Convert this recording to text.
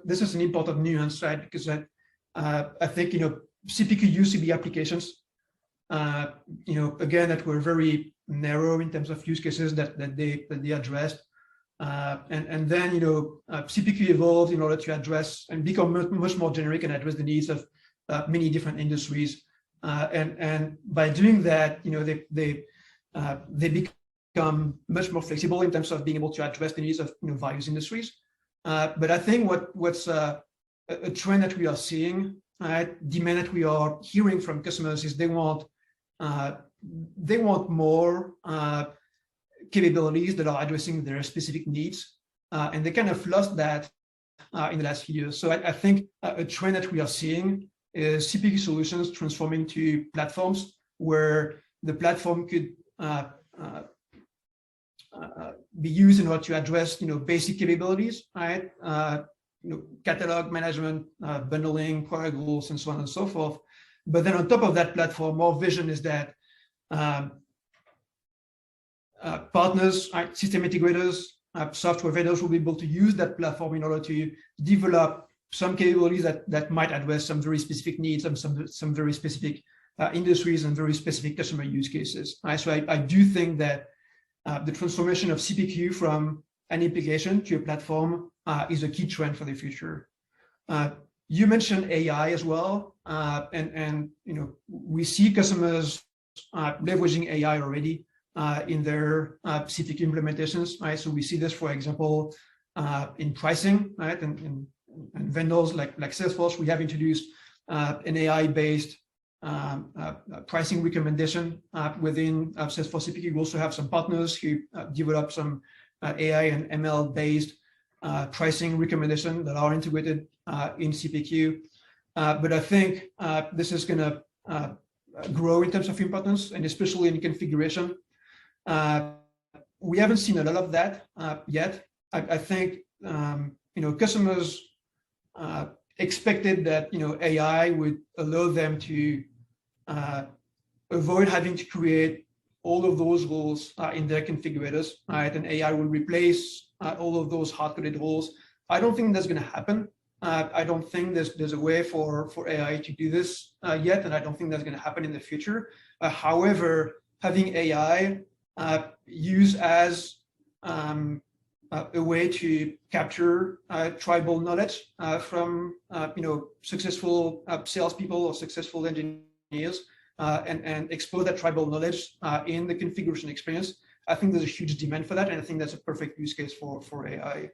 this is an important nuance, right? Because I think, CPQ used to be applications, again, that were very narrow in terms of use cases that they addressed. And then, CPQ evolved in order to address and become much more generic and address the needs of many different industries. And by doing that, they become much more flexible in terms of being able to address the needs of various industries. But I think what's a trend that we are seeing, demand that we are hearing from customers is they want more capabilities that are addressing their specific needs, and they kind of lost that in the last few years. So I think a trend that we are seeing is CPQ solutions transforming to platforms where the platform could be used in order to address basic capabilities, right? Catalog management, bundling, product goals, and so on and so forth. But then on top of that platform, our vision is that partners, system integrators, software vendors will be able to use that platform in order to develop some capabilities that might address some very specific needs and some very specific industries and very specific customer use cases. Right? So I do think that the transformation of CPQ from an application to a platform is a key trend for the future. You mentioned AI as well, and we see customers leveraging AI already in their CPQ implementations. Right, so we see this, for example, in pricing, right, and vendors like Salesforce. We have introduced an AI-based pricing recommendation within Salesforce CPQ. We also have some partners who develop some AI and ML-based pricing recommendation that are integrated in CPQ. But I think this is going to grow in terms of importance, and especially in configuration. We haven't seen a lot of that yet. I think customers expected that AI would allow them to avoid having to create all of those rules in their configurators, right? And AI will replace all of those hard-coded rules. I don't think that's going to happen. I don't think there's a way for AI to do this yet, and I don't think that's going to happen in the future. However, having AI used as a way to capture tribal knowledge from successful salespeople or successful engineers, and expose that tribal knowledge in the configuration experience, I think there's a huge demand for that, and I think that's a perfect use case for AI.